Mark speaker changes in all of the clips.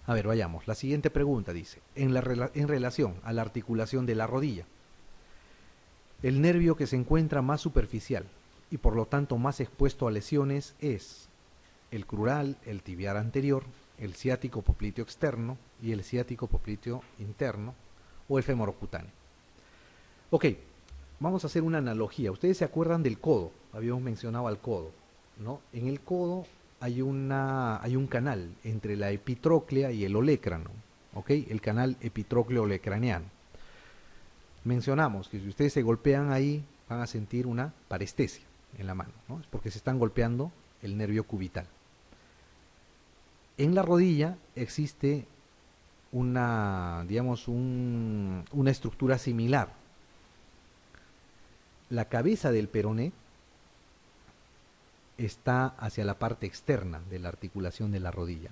Speaker 1: A ver, vayamos. La siguiente pregunta dice, en relación a la articulación de la rodilla, el nervio que se encuentra más superficial y por lo tanto más expuesto a lesiones es el crural, el tibial anterior, el ciático popliteo externo y el ciático popliteo interno o el femorocutáneo. Ok, vamos a hacer una analogía. Ustedes se acuerdan del codo, habíamos mencionado al codo, ¿no? En el codo hay un canal entre la epitróclea y el olecrano, ¿ok? El canal epitrócleo-olecraniano. Mencionamos que si ustedes se golpean ahí, van a sentir una parestesia en la mano, ¿no? Es porque se están golpeando el nervio cubital. En la rodilla existe digamos, una estructura similar. La cabeza del peroné está hacia la parte externa de la articulación de la rodilla.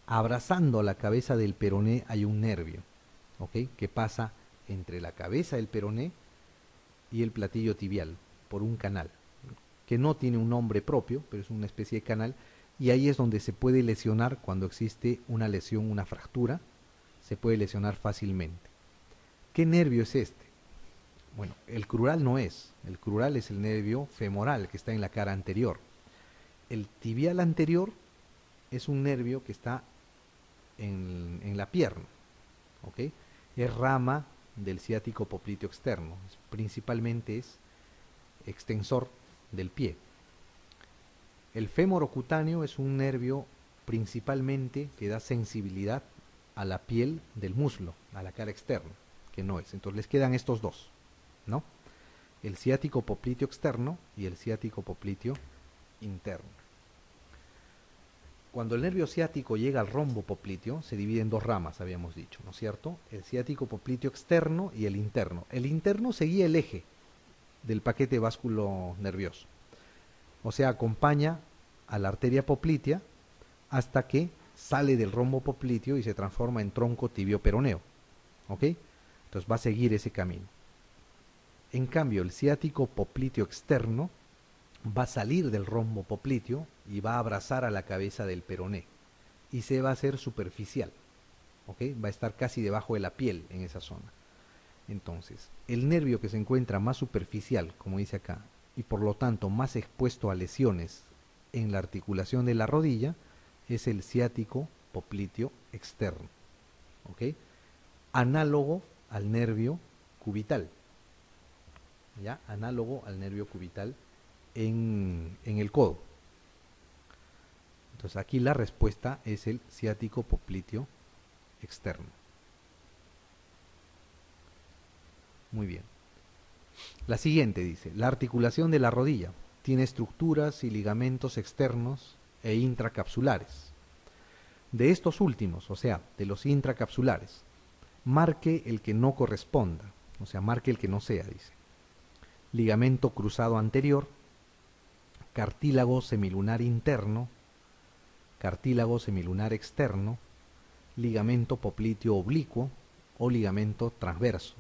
Speaker 1: Abrazando la cabeza del peroné hay un nervio, ¿ok? Que pasa entre la cabeza del peroné y el platillo tibial por un canal, que no tiene un nombre propio, pero es una especie de canal, y ahí es donde se puede lesionar cuando existe una lesión, una fractura, se puede lesionar fácilmente. ¿Qué nervio es este? Bueno, el crural no es, el crural es el nervio femoral que está en la cara anterior. El tibial anterior es un nervio que está en la pierna, ¿ok? Es rama del ciático popliteo externo, principalmente es extensor del pie. El fémoro cutáneo es un nervio principalmente que da sensibilidad a la piel del muslo, a la cara externa, que no es. Entonces les quedan estos dos, ¿no? El ciático popliteo externo y el ciático popliteo interno. Cuando el nervio ciático llega al rombo popliteo, se divide en dos ramas, habíamos dicho, ¿no es cierto? El ciático popliteo externo y el interno. El interno seguía el eje del paquete vasculo nervioso. O sea, acompaña a la arteria poplitea hasta que sale del rombo popliteo y se transforma en tronco tibio peroneo. ¿Ok? Entonces va a seguir ese camino. En cambio, el ciático popliteo externo va a salir del rombo popliteo y va a abrazar a la cabeza del peroné y se va a hacer superficial. ¿Ok? Va a estar casi debajo de la piel en esa zona. Entonces, el nervio que se encuentra más superficial, como dice acá, y por lo tanto más expuesto a lesiones en la articulación de la rodilla, es el ciático popliteo externo, ¿ok? Análogo al nervio cubital, ¿ya? Análogo al nervio cubital en el codo. Entonces aquí la respuesta es el ciático popliteo externo. Muy bien. La siguiente dice, la articulación de la rodilla tiene estructuras y ligamentos externos e intracapsulares. De estos últimos, o sea, de los intracapsulares, marque el que no corresponda, o sea, marque el que no sea, dice. Ligamento cruzado anterior, cartílago semilunar interno, cartílago semilunar externo, ligamento popliteo oblicuo o ligamento transverso.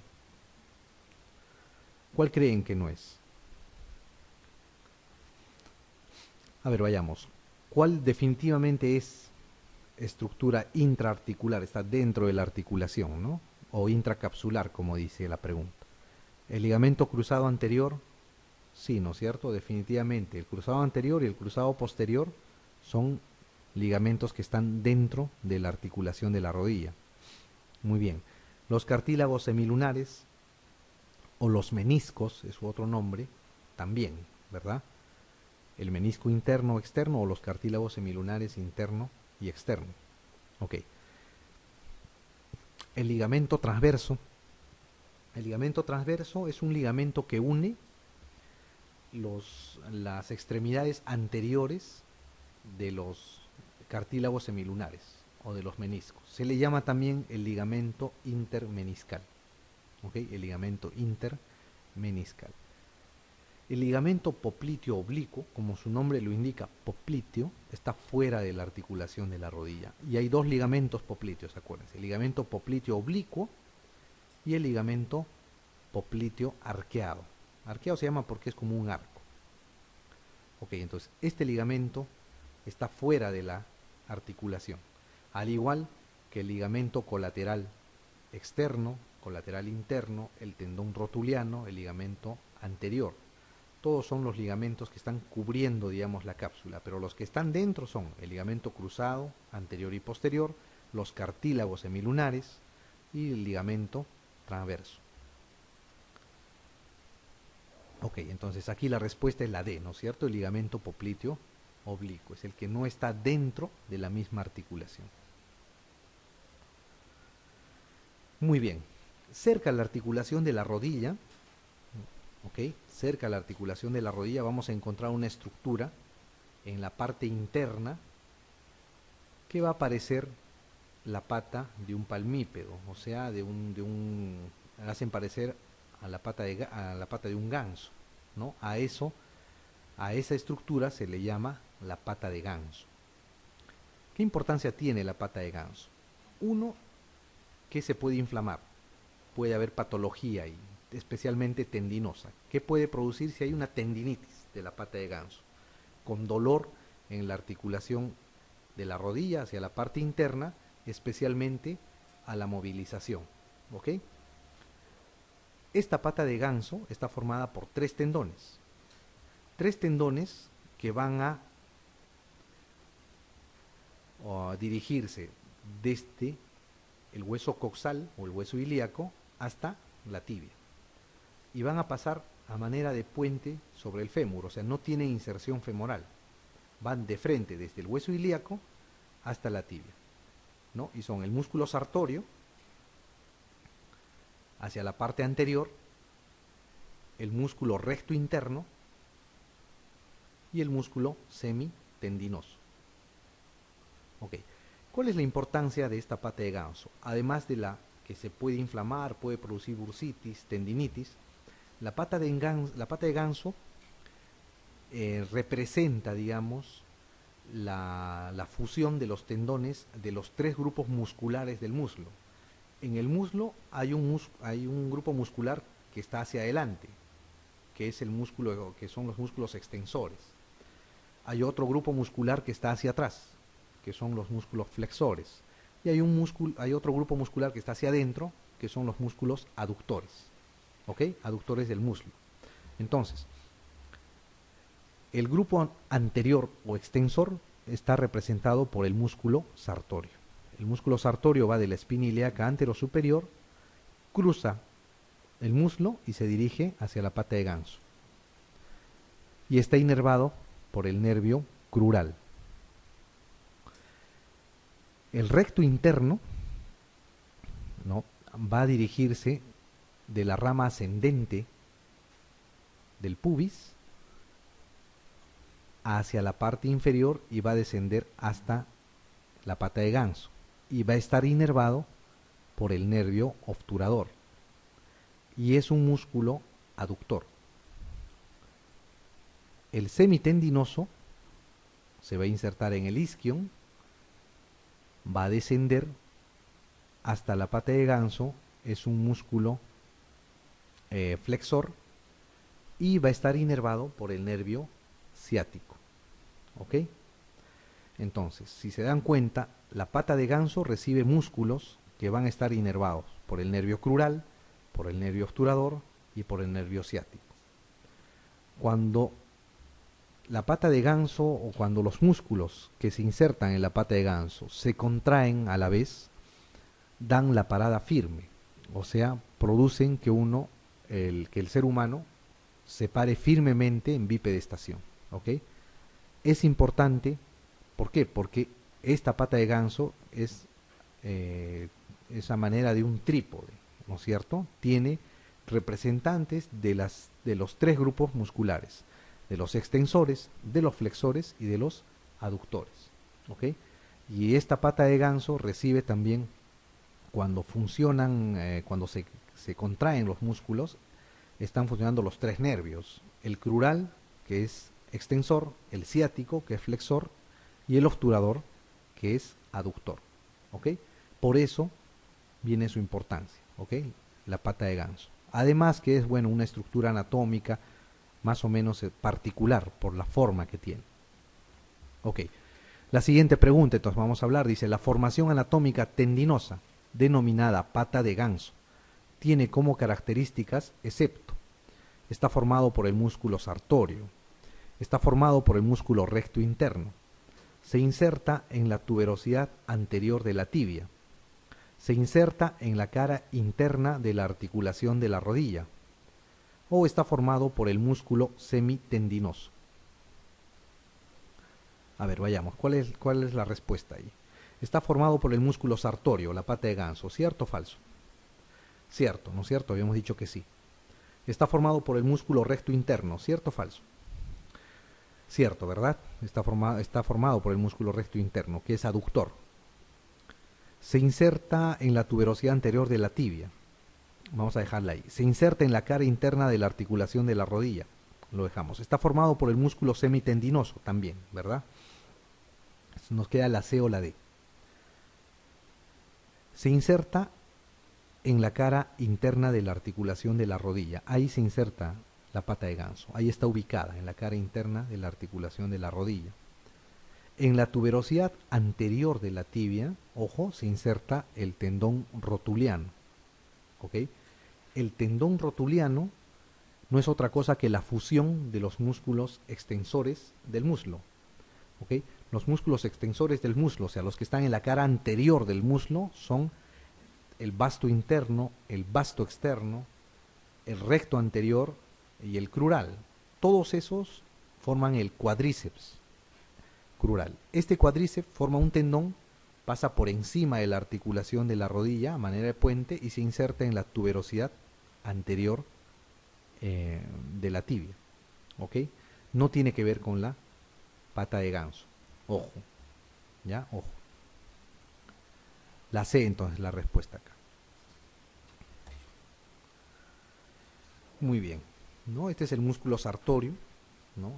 Speaker 1: ¿Cuál creen que no es? A ver, vayamos. ¿Cuál definitivamente es estructura intraarticular? Está dentro de la articulación, ¿no? O intracapsular, como dice la pregunta. El ligamento cruzado anterior, sí, ¿no es cierto? Definitivamente. El cruzado anterior y el cruzado posterior son ligamentos que están dentro de la articulación de la rodilla. Muy bien. Los cartílagos semilunares o los meniscos, es su otro nombre, también, ¿verdad? El menisco interno o externo o los cartílagos semilunares interno y externo. Ok. El ligamento transverso. El ligamento transverso es un ligamento que une las extremidades anteriores de los cartílagos semilunares o de los meniscos. Se le llama también el ligamento intermeniscal. ¿Ok? El ligamento intermeniscal. El ligamento popliteo oblicuo, como su nombre lo indica, popliteo, está fuera de la articulación de la rodilla. Y hay dos ligamentos popliteos, acuérdense. El ligamento popliteo oblicuo y el ligamento popliteo arqueado. Arqueado se llama porque es como un arco. Ok, entonces este ligamento está fuera de la articulación. Al igual que el ligamento colateral externo, colateral interno, el tendón rotuliano, el ligamento anterior. Todos son los ligamentos que están cubriendo, digamos, la cápsula, pero los que están dentro son el ligamento cruzado, anterior y posterior, los cartílagos semilunares y el ligamento transverso. Ok, entonces aquí la respuesta es la D, ¿no es cierto? El ligamento popliteo oblicuo, es el que no está dentro de la misma articulación. Muy bien, cerca a la articulación de la rodilla, ok, cerca a la articulación de la rodilla vamos a encontrar una estructura en la parte interna que va a parecer la pata de un palmípedo, o sea, hacen parecer a la pata de un ganso, ¿no? A esa estructura se le llama la pata de ganso. ¿Qué importancia tiene la pata de ganso? Uno, que se puede inflamar, puede haber patología ahí, especialmente tendinosa. ¿Qué puede producir si hay una tendinitis de la pata de ganso? Con dolor en la articulación de la rodilla hacia la parte interna, especialmente a la movilización, ¿ok? Esta pata de ganso está formada por tres tendones que van a dirigirse desde el hueso coxal o el hueso ilíaco hasta la tibia y van a pasar a manera de puente sobre el fémur, o sea, no tienen inserción femoral, van de frente desde el hueso ilíaco hasta la tibia, ¿no? Y son el músculo sartorio hacia la parte anterior, el músculo recto interno y el músculo semitendinoso. Ok, ¿cuál es la importancia de esta pata de ganso? Además de la que se puede inflamar, puede producir bursitis, tendinitis, la pata de ganso representa, digamos, la fusión de los tendones de los tres grupos musculares del muslo. En el muslo hay un grupo muscular que está hacia adelante, que es el músculo, que son los músculos extensores. Hay otro grupo muscular que está hacia atrás, que son los músculos flexores. Y hay otro grupo muscular que está hacia adentro, que son los músculos aductores. ¿Ok? Aductores del muslo. Entonces, el grupo anterior o extensor está representado por el músculo sartorio. El músculo sartorio va de la espina ilíaca anterosuperior, cruza el muslo y se dirige hacia la pata de ganso. Y está inervado por el nervio crural. El recto interno, ¿no?, va a dirigirse de la rama ascendente del pubis hacia la parte inferior y va a descender hasta la pata de ganso y va a estar inervado por el nervio obturador y es un músculo aductor. El semitendinoso se va a insertar en el isquion, va a descender hasta la pata de ganso, es un músculo flexor y va a estar inervado por el nervio ciático. ¿Ok? Entonces, si se dan cuenta, la pata de ganso recibe músculos que van a estar inervados por el nervio crural, por el nervio obturador y por el nervio ciático. Cuando la pata de ganso o cuando los músculos que se insertan en la pata de ganso se contraen a la vez, dan la parada firme, o sea, producen que el ser humano se pare firmemente en bipedestación. ¿Ok? Es importante, ¿por qué? Porque esta pata de ganso es esa manera de un trípode, ¿no es cierto? Tiene representantes de los tres grupos musculares, de los extensores, de los flexores y de los aductores. ¿Ok? Y esta pata de ganso recibe también, cuando funcionan, cuando se contraen los músculos, están funcionando los tres nervios: el crural, que es extensor, el ciático, que es flexor, y el obturador, que es aductor. ¿Ok? Por eso viene su importancia, ¿ok? La pata de ganso. Además que es, bueno, una estructura anatómica más o menos particular por la forma que tiene. Ok, La siguiente pregunta, entonces vamos a hablar, dice, la formación anatómica tendinosa, denominada pata de ganso, tiene como características excepto, está formado por el músculo sartorio, está formado por el músculo recto interno, se inserta en la tuberosidad anterior de la tibia, se inserta en la cara interna de la articulación de la rodilla, o está formado por el músculo semitendinoso. A ver, vayamos, ¿cuál es la respuesta ahí? Está formado por el músculo sartorio, la pata de ganso, ¿cierto o falso? Cierto, ¿no es cierto? Habíamos dicho que sí. Está formado por el músculo recto interno, ¿cierto o falso? Cierto, ¿verdad? Está formado por el músculo recto interno, que es aductor. Se inserta en la tuberosidad anterior de la tibia. Vamos a dejarla ahí. Se inserta en la cara interna de la articulación de la rodilla. Lo dejamos. Está formado por el músculo semitendinoso también, ¿verdad? Nos queda la C o la D. Se inserta en la cara interna de la articulación de la rodilla. Ahí se inserta la pata de ganso. Ahí está ubicada, en la cara interna de la articulación de la rodilla. En la tuberosidad anterior de la tibia, ojo, se inserta el tendón rotuliano. ¿Ok? El tendón rotuliano no es otra cosa que la fusión de los músculos extensores del muslo. ¿Ok? Los músculos extensores del muslo, o sea, los que están en la cara anterior del muslo, son el vasto interno, el vasto externo, el recto anterior y el crural. Todos esos forman el cuádriceps crural. Este cuádriceps forma un tendón, pasa por encima de la articulación de la rodilla a manera de puente y se inserta en la tuberosidad anterior de la tibia. ¿Ok? No tiene que ver con la pata de ganso. Ojo. ¿Ya? Ojo. La C entonces, la respuesta acá. Muy bien. ¿No? Este es el músculo sartorio, ¿no?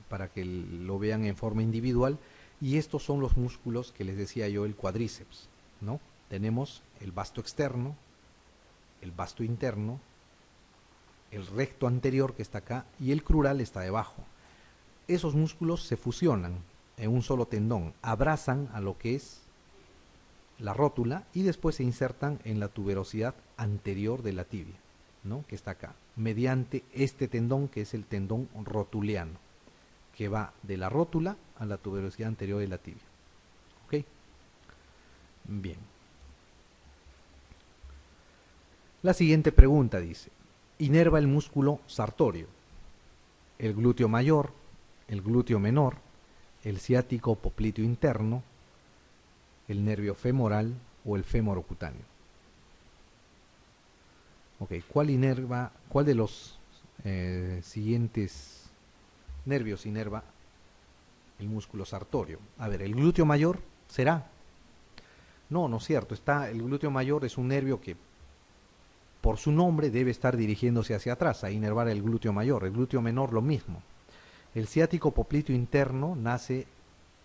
Speaker 1: Para que lo vean en forma individual. Y estos son los músculos que les decía yo, el cuádriceps, ¿no? Tenemos el vasto externo, el vasto interno, el recto anterior que está acá y el crural está debajo. Esos músculos se fusionan en un solo tendón, abrazan a lo que es la rótula y después se insertan en la tuberosidad anterior de la tibia, ¿no? Que está acá, mediante este tendón que es el tendón rotuliano, que va de la rótula a la tuberosidad anterior de la tibia. ¿Ok? Bien. La siguiente pregunta dice, inerva el músculo sartorio, el glúteo mayor, el glúteo menor, el ciático popliteo interno, el nervio femoral o el fémoro cutáneo. Ok, ¿cuál de los siguientes nervios inerva el músculo sartorio? A ver, ¿el glúteo mayor será? No, no es cierto. El glúteo mayor es un nervio que por su nombre debe estar dirigiéndose hacia atrás, a inervar el glúteo mayor. El glúteo menor lo mismo. El ciático popliteo interno nace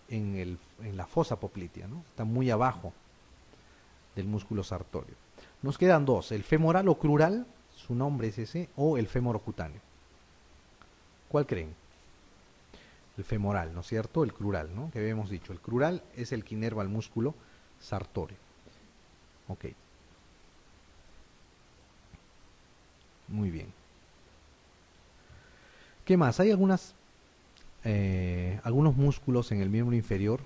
Speaker 1: en la fosa poplitea, ¿no? Está muy abajo del músculo sartorio. Nos quedan dos, el femoral o crural, su nombre es ese, o el fémoro cutáneo. ¿Cuál creen? El femoral, ¿no es cierto? El crural, ¿no? Que habíamos dicho. El crural es el que inerva el músculo sartorio. Ok. Muy bien. ¿Qué más? Hay algunos músculos en el miembro inferior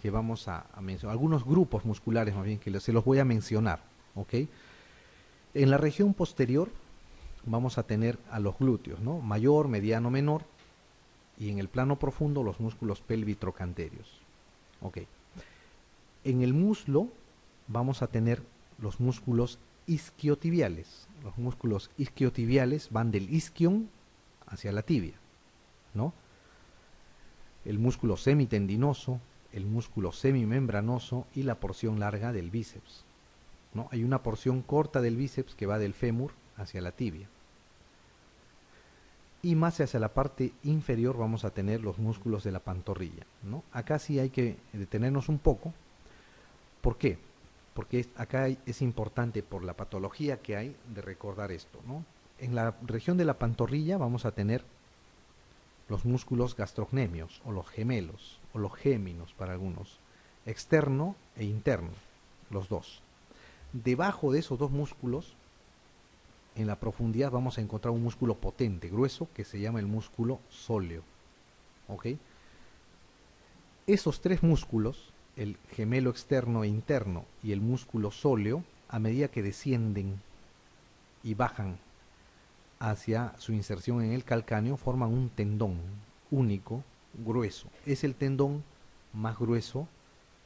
Speaker 1: que vamos a mencionar, algunos grupos musculares más bien que se los voy a mencionar, ¿ok? En la región posterior vamos a tener a los glúteos, ¿no? Mayor, mediano, menor, y en el plano profundo los músculos pelvitrocanterios, ¿ok? En el muslo vamos a tener los músculos isquiotibiales. Los músculos isquiotibiales van del isquion hacia la tibia, ¿no? El músculo semitendinoso, el músculo semimembranoso y la porción larga del bíceps, ¿no? Hay una porción corta del bíceps que va del fémur hacia la tibia. Y más hacia la parte inferior vamos a tener los músculos de la pantorrilla, ¿no? Acá sí hay que detenernos un poco. ¿Por qué? Porque acá es importante por la patología que hay de recordar esto, ¿no? En la región de la pantorrilla vamos a tener los músculos gastrocnemios o los gemelos o los géminos para algunos, externo e interno, los dos. Debajo de esos dos músculos, en la profundidad vamos a encontrar un músculo potente, grueso, que se llama el músculo sóleo. ¿Ok? Esos tres músculos, el gemelo externo e interno y el músculo sóleo, a medida que descienden y bajan hacia su inserción en el calcáneo, forman un tendón único, grueso. Es el tendón más grueso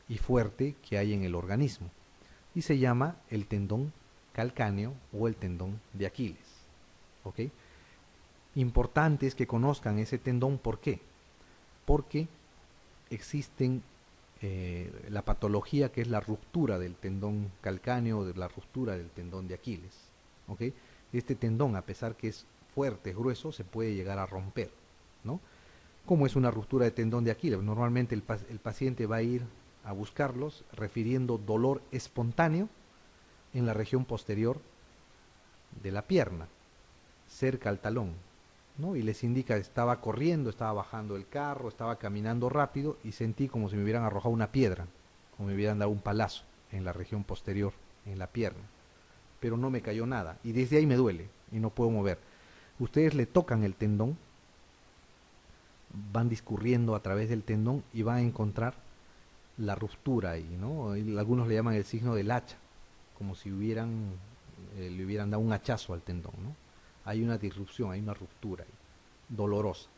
Speaker 1: y fuerte que hay en el organismo y se llama el tendón calcáneo o el tendón de Aquiles. ¿Ok? Importante es que conozcan ese tendón. ¿Por qué? Porque existen la patología que es la ruptura del tendón calcáneo o de la ruptura del tendón de Aquiles. ¿Ok? Este tendón, a pesar que es fuerte, es grueso, se puede llegar a romper, ¿no? ¿Cómo es una ruptura de tendón de Aquiles? Normalmente el paciente va a ir a buscarlos refiriendo dolor espontáneo en la región posterior de la pierna, cerca al talón, ¿no? Y les indica, estaba corriendo, estaba bajando el carro, estaba caminando rápido y sentí como si me hubieran arrojado una piedra, como me hubieran dado un palazo en la región posterior, en la pierna. Pero no me cayó nada y desde ahí me duele y no puedo mover. Ustedes le tocan el tendón, van discurriendo a través del tendón y van a encontrar la ruptura ahí, ¿no? Algunos le llaman el signo del hacha, como si le hubieran dado un hachazo al tendón, ¿no? Hay una disrupción, hay una ruptura ahí, dolorosa.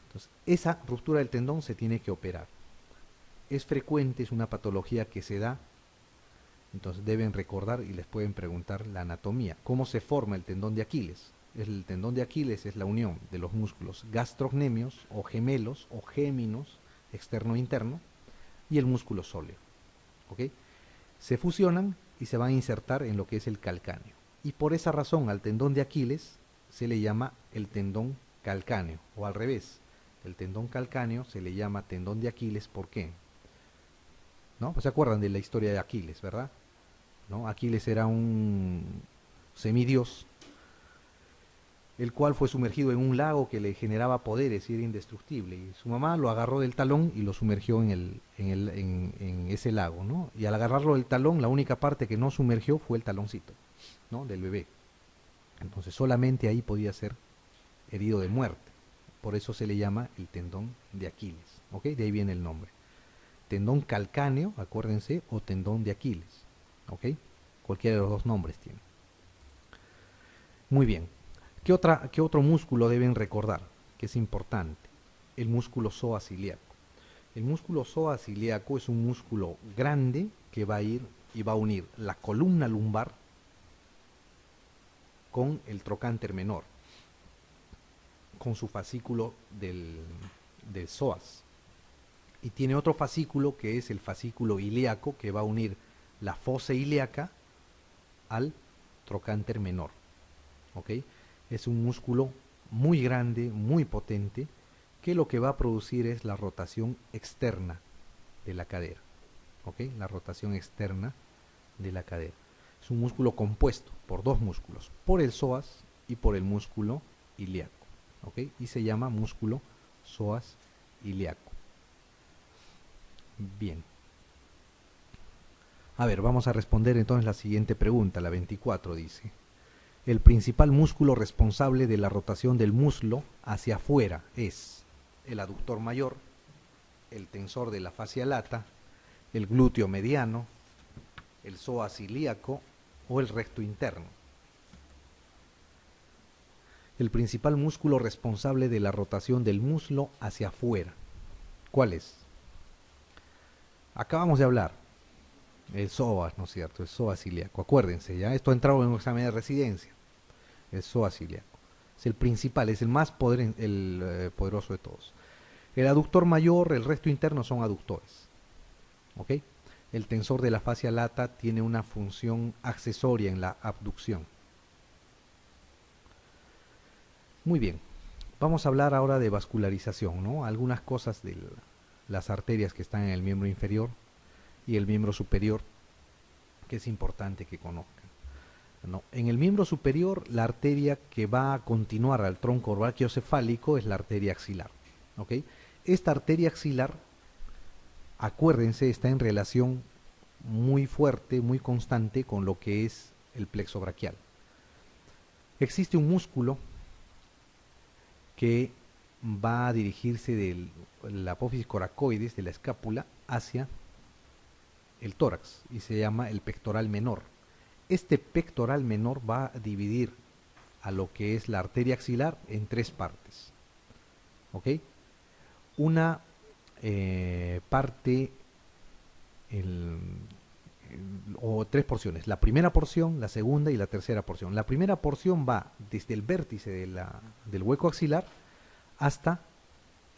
Speaker 1: Entonces, esa ruptura del tendón se tiene que operar. Es frecuente, es una patología que se da, entonces deben recordar y les pueden preguntar la anatomía. ¿Cómo se forma el tendón de Aquiles? El tendón de Aquiles es la unión de los músculos gastrocnemios o gemelos o géminos, externo e interno, y el músculo sóleo. ¿Ok? Se fusionan y se van a insertar en lo que es el calcáneo. Y por esa razón al tendón de Aquiles se le llama el tendón calcáneo, o al revés, el tendón calcáneo se le llama tendón de Aquiles. ¿Por qué? ¿No? Pues se acuerdan de la historia de Aquiles, ¿verdad? ¿No? Aquiles era un semidios, el cual fue sumergido en un lago que le generaba poderes y era indestructible. Y su mamá lo agarró del talón y lo sumergió en ese lago, ¿no? Y al agarrarlo del talón, la única parte que no sumergió fue el taloncito, ¿no? Del bebé. Entonces solamente ahí podía ser herido de muerte. Por eso se le llama el tendón de Aquiles, ¿ok? De ahí viene el nombre. Tendón calcáneo, acuérdense, o tendón de Aquiles, ¿ok? Cualquiera de los dos nombres tiene. Muy bien. ¿Qué otro músculo deben recordar? Que es importante. El músculo psoas ilíaco. El músculo psoas ilíaco es un músculo grande que va a ir y va a unir la columna lumbar con el trocánter menor, con su fascículo del psoas. Y tiene otro fascículo que es el fascículo ilíaco que va a unir la fosa ilíaca al trocánter menor. ¿Ok? Es un músculo muy grande, muy potente, que lo que va a producir es la rotación externa de la cadera. ¿Ok? La rotación externa de la cadera. Es un músculo compuesto por dos músculos, por el psoas y por el músculo ilíaco. ¿Ok? Y se llama músculo psoas ilíaco. Bien. A ver, vamos a responder entonces la siguiente pregunta, la 24 dice: el principal músculo responsable de la rotación del muslo hacia afuera es el aductor mayor, el tensor de la fascia lata, el glúteo mediano, el psoas ilíaco o el recto interno. El principal músculo responsable de la rotación del muslo hacia afuera, ¿cuál es? Acabamos de hablar, el psoas, ¿no es cierto? El psoas ilíaco. Acuérdense, ya esto ha entrado en un examen de residencia. El psoas ilíaco es el principal, es el más poderoso de todos. El aductor mayor, el recto interno son aductores. ¿Ok? El tensor de la fascia lata tiene una función accesoria en la abducción. Muy bien, vamos a hablar ahora de vascularización, ¿no? Algunas cosas de las arterias que están en el miembro inferior y el miembro superior que es importante que conozcan, ¿no? En el miembro superior, la arteria que va a continuar al tronco brachiocefálico es la arteria axilar. ¿ok? Esta arteria axilar, acuérdense, está en relación muy fuerte, muy constante con lo que es el plexo braquial. Existe un músculo que va a dirigirse de la apófisis coracoides, de la escápula, hacia el tórax y se llama el pectoral menor. Este pectoral menor va a dividir a lo que es la arteria axilar en tres partes. ¿Ok? Una parte o tres porciones. La primera porción, la segunda y la tercera porción. La primera porción va desde el vértice del hueco axilar hasta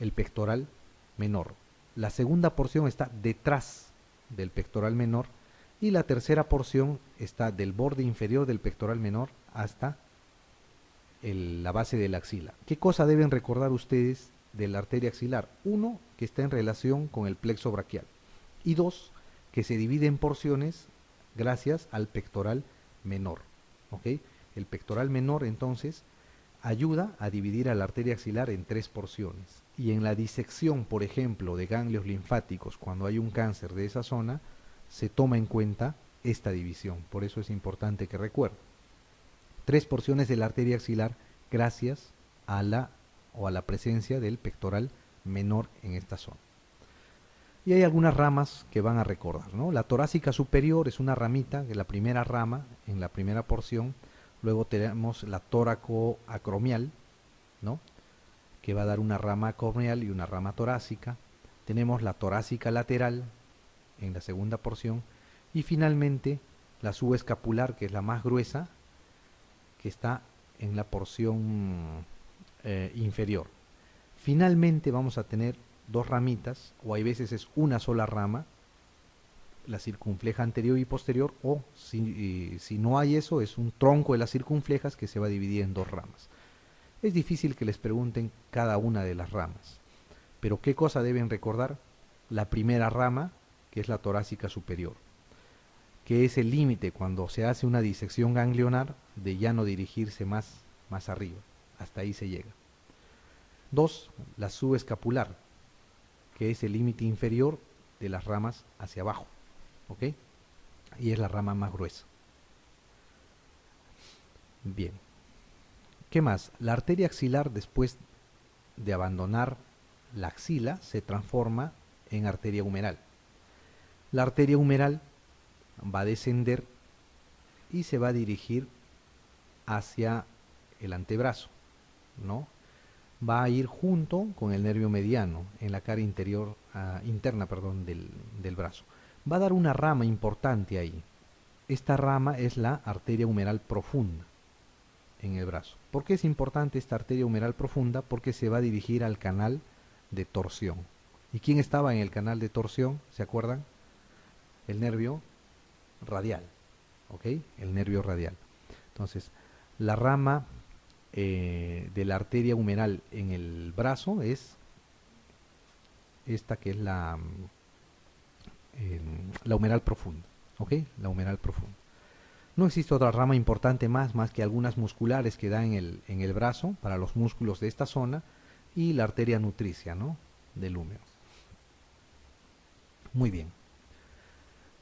Speaker 1: el pectoral menor. La segunda porción está detrás del pectoral menor y la tercera porción está del borde inferior del pectoral menor hasta la base de la axila. ¿Qué cosa deben recordar ustedes de la arteria axilar? Uno, que está en relación con el plexo braquial. Y dos, que se divide en porciones gracias al pectoral menor. ¿Ok? El pectoral menor entonces ayuda a dividir a la arteria axilar en tres porciones. Y en la disección, por ejemplo, de ganglios linfáticos, cuando hay un cáncer de esa zona, se toma en cuenta esta división. Por eso es importante que recuerden. Tres porciones de la arteria axilar gracias a la presencia del pectoral menor en esta zona. Y hay algunas ramas que van a recordar, ¿no? La torácica superior es una ramita, que es la primera rama en la primera porción. Luego tenemos la tóraco-acromial, ¿no? Que va a dar una rama acromial y una rama torácica. Tenemos la torácica lateral en la segunda porción. Y finalmente la subescapular, que es la más gruesa, que está en la porción inferior. Finalmente vamos a tener dos ramitas, o hay veces es una sola rama, la circunfleja anterior y posterior, o si no hay eso, es un tronco de las circunflejas que se va a dividir en dos ramas. Es difícil que les pregunten cada una de las ramas, pero ¿qué cosa deben recordar? La primera rama, que es la torácica superior, que es el límite cuando se hace una disección ganglionar de ya no dirigirse más arriba, hasta ahí se llega. Dos, la subescapular, que es el límite inferior de las ramas hacia abajo, ¿ok? Y es la rama más gruesa. Bien. ¿Qué más? La arteria axilar, después de abandonar la axila, se transforma en arteria humeral. La arteria humeral va a descender y se va a dirigir hacia el antebrazo, ¿no? Va a ir junto con el nervio mediano en la cara interna del brazo. Va a dar una rama importante ahí. Esta rama es la arteria humeral profunda en el brazo. ¿Por qué es importante esta arteria humeral profunda? Porque se va a dirigir al canal de torsión. ¿Y quién estaba en el canal de torsión? ¿Se acuerdan? El nervio radial. ¿Ok? El nervio radial. Entonces, la rama de la arteria humeral en el brazo es esta, que es la humeral profunda. ¿Ok? La humeral profunda. No existe otra rama importante más que algunas musculares que da en el brazo para los músculos de esta zona y la arteria nutricia, ¿no? Del húmero. Muy bien.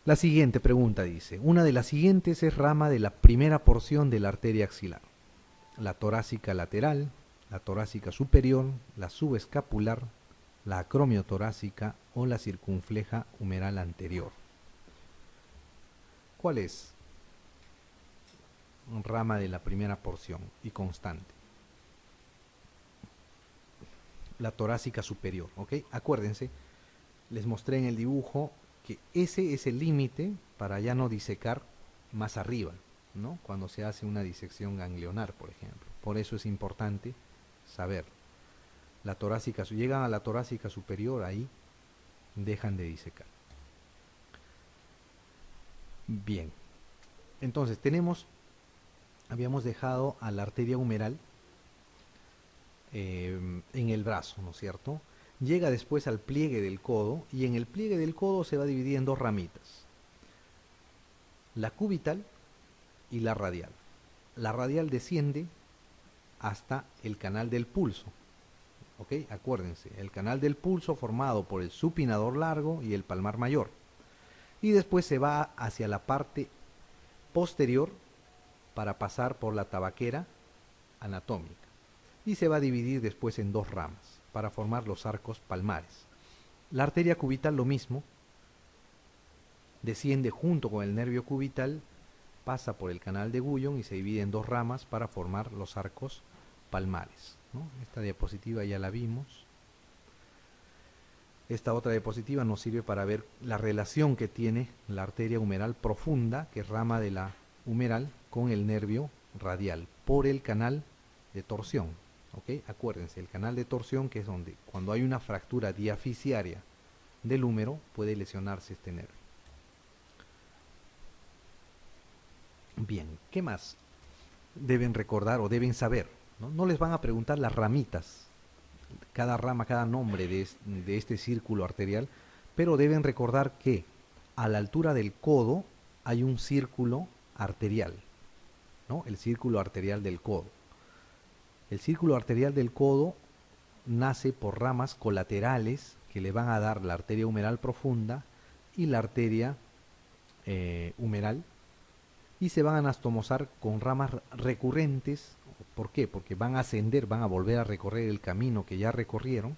Speaker 1: La siguiente pregunta dice, una de las siguientes es rama de la primera porción de la arteria axilar. La torácica lateral, la torácica superior, la subescapular, la acromiotorácica o la circunfleja humeral anterior. ¿Cuál es? Rama de la primera porción y constante. La torácica superior, ¿ok? Acuérdense, les mostré en el dibujo que ese es el límite para ya no disecar más arriba, ¿no? Cuando se hace una disección ganglionar, por ejemplo. Por eso es importante saber. La torácica, llegan a la torácica superior, ahí dejan de disecar. Bien. Entonces habíamos dejado a la arteria humeral en el brazo, ¿no es cierto? Llega después al pliegue del codo y en el pliegue del codo se va a dividir en dos ramitas. La cubital y la radial. La radial desciende hasta el canal del pulso, ¿Ok? Acuérdense, el canal del pulso formado por el supinador largo y el palmar mayor. Y después se va hacia la parte posterior para pasar por la tabaquera anatómica. Y se va a dividir después en dos ramas para formar los arcos palmares. La arteria cubital lo mismo, desciende junto con el nervio cubital, pasa por el canal de Guyon y se divide en dos ramas para formar los arcos palmares, ¿no? Esta diapositiva ya la vimos. Esta otra diapositiva nos sirve para ver la relación que tiene la arteria humeral profunda, que es rama de la humeral, con el nervio radial, por el canal de torsión. ¿Ok? Acuérdense, el canal de torsión, que es donde cuando hay una fractura diaficiaria del húmero puede lesionarse este nervio. Bien, ¿qué más deben recordar o deben saber? No les van a preguntar las ramitas, cada rama, cada nombre de este círculo arterial, pero deben recordar que a la altura del codo hay un círculo arterial, ¿no? El círculo arterial del codo. El círculo arterial del codo nace por ramas colaterales que le van a dar la arteria humeral profunda y la arteria humeral, y se van a anastomosar con ramas recurrentes. ¿Por qué? Porque van a ascender, van a volver a recorrer el camino que ya recorrieron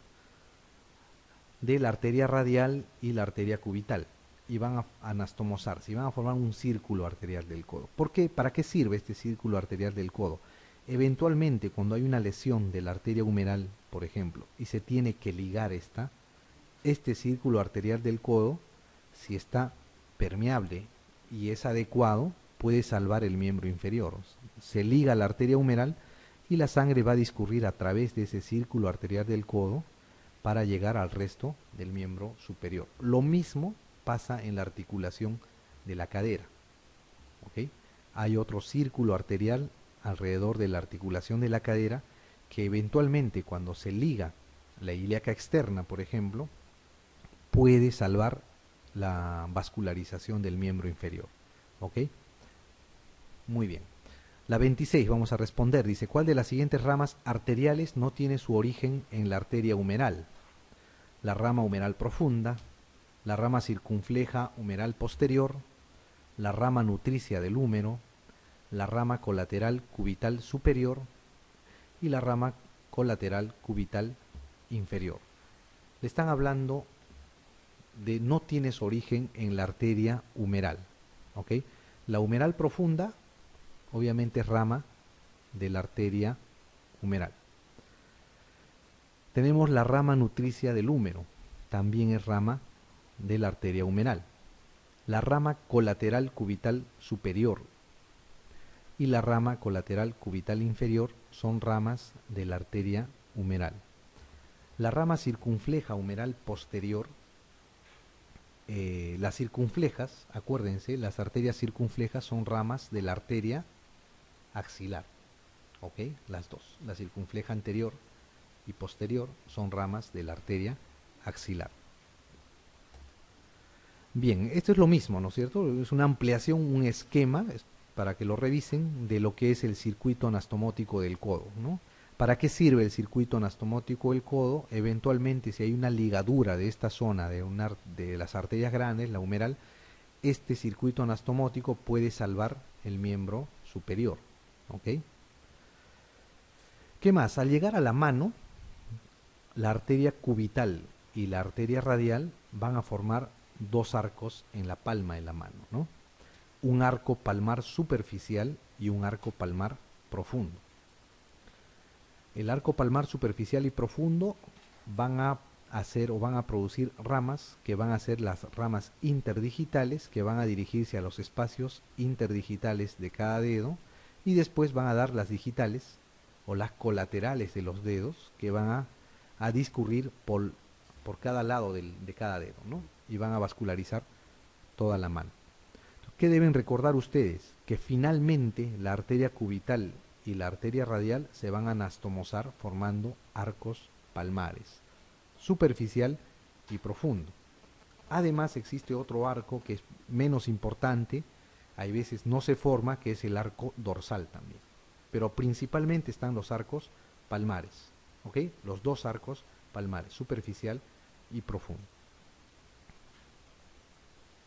Speaker 1: de la arteria radial y la arteria cubital, y van a anastomosarse y van a formar un círculo arterial del codo. ¿Por qué? ¿Para qué sirve este círculo arterial del codo? Eventualmente, cuando hay una lesión de la arteria humeral, por ejemplo, y se tiene que ligar este círculo arterial del codo, si está permeable y es adecuado, puede salvar el miembro inferior. Se liga la arteria humeral y la sangre va a discurrir a través de ese círculo arterial del codo para llegar al resto del miembro superior. Lo mismo pasa en la articulación de la cadera. ¿Ok? Hay otro círculo arterial alrededor de la articulación de la cadera que eventualmente, cuando se liga la ilíaca externa, por ejemplo, puede salvar la vascularización del miembro inferior. ¿Ok? Muy bien. La 26 vamos a responder. Dice, ¿cuál de las siguientes ramas arteriales no tiene su origen en la arteria humeral? La rama humeral profunda, la rama circunfleja humeral posterior, la rama nutricia del húmero, la rama colateral cubital superior y la rama colateral cubital inferior. Le están hablando de no tiene su origen en la arteria humeral. ¿Ok? La humeral profunda obviamente es rama de la arteria humeral. Tenemos la rama nutricia del húmero, también es rama de la arteria humeral. La rama colateral cubital superior y la rama colateral cubital inferior son ramas de la arteria humeral. La rama circunfleja humeral posterior, las circunflejas, acuérdense, las arterias circunflejas son ramas de la arteria axilar. ¿Ok? Las dos, la circunfleja anterior y posterior, son ramas de la arteria axilar. Bien, esto es lo mismo, ¿no es cierto? Es una ampliación, un esquema, para que lo revisen, de lo que es el circuito anastomótico del codo, ¿no? ¿Para qué sirve el circuito anastomótico del codo? Eventualmente, si hay una ligadura de esta zona de las arterias grandes, la humeral, este circuito anastomótico puede salvar el miembro superior. ¿Ok? ¿Qué más? Al llegar a la mano, la arteria cubital y la arteria radial van a formar dos arcos en la palma de la mano, ¿no? Un arco palmar superficial y un arco palmar profundo. El arco palmar superficial y profundo van a hacer o van a producir ramas que van a ser las ramas interdigitales, que van a dirigirse a los espacios interdigitales de cada dedo, y después van a dar las digitales o las colaterales de los dedos, que van a discurrir por cada lado de cada dedo, ¿no? Y van a vascularizar toda la mano. ¿Qué deben recordar ustedes? Que finalmente la arteria cubital y la arteria radial se van a anastomosar formando arcos palmares, superficial y profundo. Además existe otro arco que es menos importante, hay veces no se forma, que es el arco dorsal también. Pero principalmente están los arcos palmares. ¿ok? Los dos arcos palmares, superficial y profundo,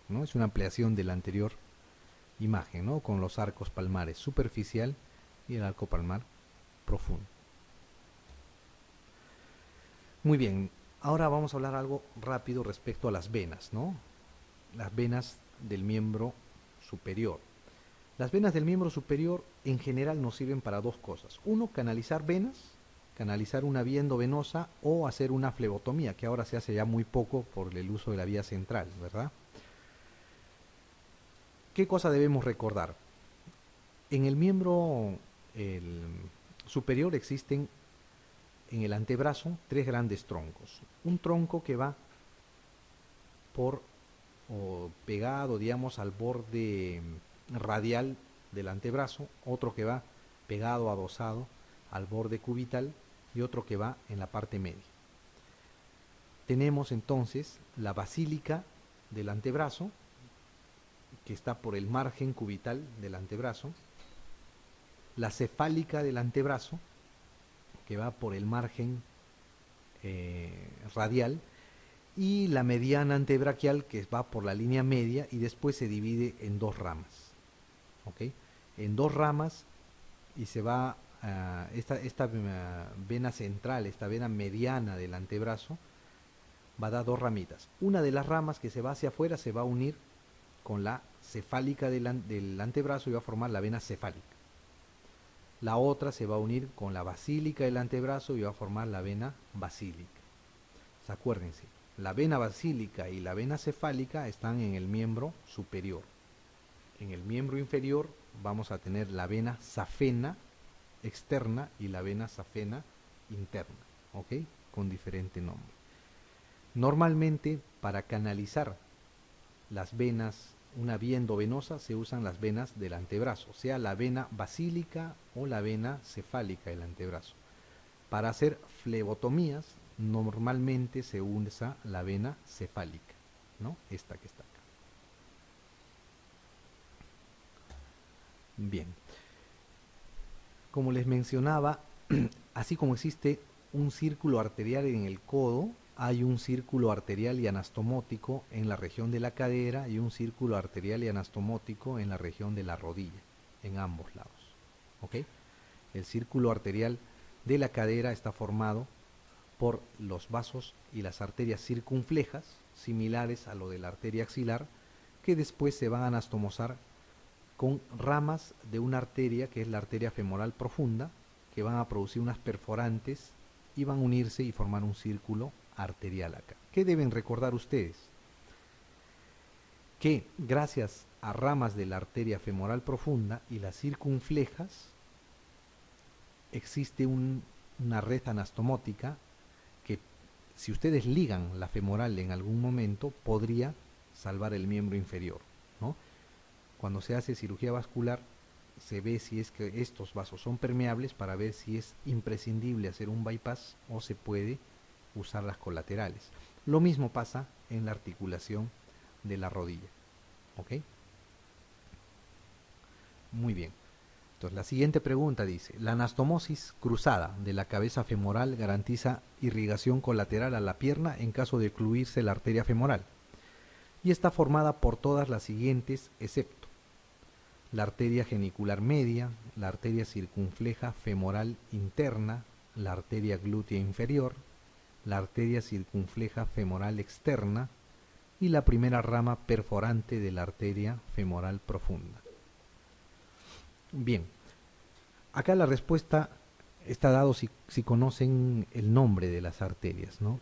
Speaker 1: ¿no? Es una ampliación de la anterior imagen, ¿no? Con los arcos palmares superficial y el arco palmar profundo. Muy bien, ahora vamos a hablar algo rápido respecto a las venas, ¿no? Las venas del miembro superior. Las venas del miembro superior en general nos sirven para dos cosas. Uno, canalizar venas, canalizar una vía endovenosa o hacer una flebotomía, que ahora se hace ya muy poco por el uso de la vía central, ¿verdad? ¿Qué cosa debemos recordar? En el miembro superior existen en el antebrazo tres grandes troncos. Un tronco que va por o pegado, digamos, al borde radial del antebrazo, otro que va pegado, adosado al borde cubital y otro que va en la parte media. Tenemos entonces la basílica del antebrazo, que está por el margen cubital del antebrazo, la cefálica del antebrazo, que va por el margen radial, y la mediana antebraquial, que va por la línea media y después se divide en dos ramas, ¿ok? En dos ramas, y se va esta vena central, esta vena mediana del antebrazo, va a dar dos ramitas. Una de las ramas que se va hacia afuera se va a unir con la cefálica del antebrazo y va a formar la vena cefálica. La otra se va a unir con la basílica del antebrazo y va a formar la vena basílica. Acuérdense, la vena basílica y la vena cefálica están en el miembro superior. En el miembro inferior vamos a tener la vena safena externa y la vena safena interna, ¿ok? Con diferente nombre. Normalmente, para canalizar las venas, una vía endovenosa, se usan las venas del antebrazo, sea la vena basílica o la vena cefálica del antebrazo. Para hacer flebotomías, normalmente se usa la vena cefálica, ¿no? Esta que está acá. Bien. Como les mencionaba, así como existe un círculo arterial en el codo, hay un círculo arterial y anastomótico en la región de la cadera y un círculo arterial y anastomótico en la región de la rodilla, en ambos lados, ¿ok? El círculo arterial de la cadera está formado por los vasos y las arterias circunflejas, similares a lo de la arteria axilar, que después se van a anastomosar con ramas de una arteria que es la arteria femoral profunda, que van a producir unas perforantes y van a unirse y formar un círculo arterial acá. ¿Qué deben recordar ustedes? Que gracias a ramas de la arteria femoral profunda y las circunflejas existe una red anastomótica que, si ustedes ligan la femoral en algún momento, podría salvar el miembro inferior, ¿no? Cuando se hace cirugía vascular, se ve si es que estos vasos son permeables para ver si es imprescindible hacer un bypass o se puede usar las colaterales. Lo mismo pasa en la articulación de la rodilla, ¿ok? Muy bien. Entonces, la siguiente pregunta dice: la anastomosis cruzada de la cabeza femoral garantiza irrigación colateral a la pierna en caso de ocluirse la arteria femoral y está formada por todas las siguientes excepto la arteria genicular media, la arteria circunfleja femoral interna, la arteria glútea inferior, la arteria circunfleja femoral externa y la primera rama perforante de la arteria femoral profunda. Bien, acá la respuesta está dado si conocen el nombre de las arterias, ¿no?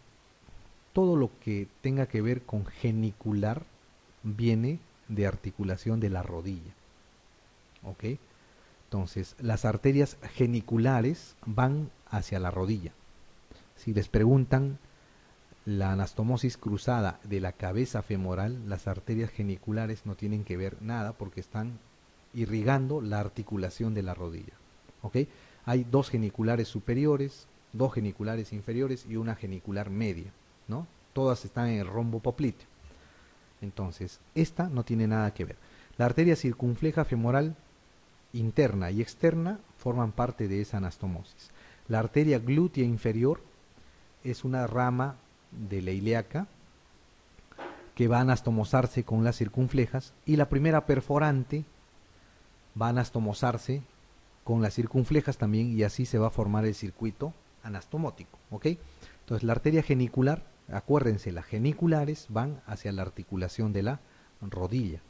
Speaker 1: Todo lo que tenga que ver con genicular viene de articulación de la rodilla, ¿ok? Entonces, las arterias geniculares van hacia la rodilla. Si les preguntan la anastomosis cruzada de la cabeza femoral, las arterias geniculares no tienen que ver nada porque están irrigando la articulación de la rodilla, ¿ok? Hay dos geniculares superiores, dos geniculares inferiores y una genicular media, ¿no? Todas están en el rombo popliteo. Entonces, esta no tiene nada que ver. La arteria circunfleja femoral interna y externa forman parte de esa anastomosis. La arteria glútea inferior es una rama de la ilíaca que va a anastomosarse con las circunflejas, y la primera perforante va a anastomosarse con las circunflejas también, y así se va a formar el circuito anastomótico, ¿ok? Entonces la arteria genicular, acuérdense, las geniculares van hacia la articulación de la rodilla,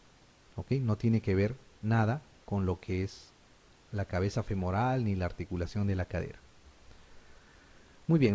Speaker 1: ¿ok? No tiene que ver nada con lo que es la cabeza femoral ni la articulación de la cadera. Muy bien.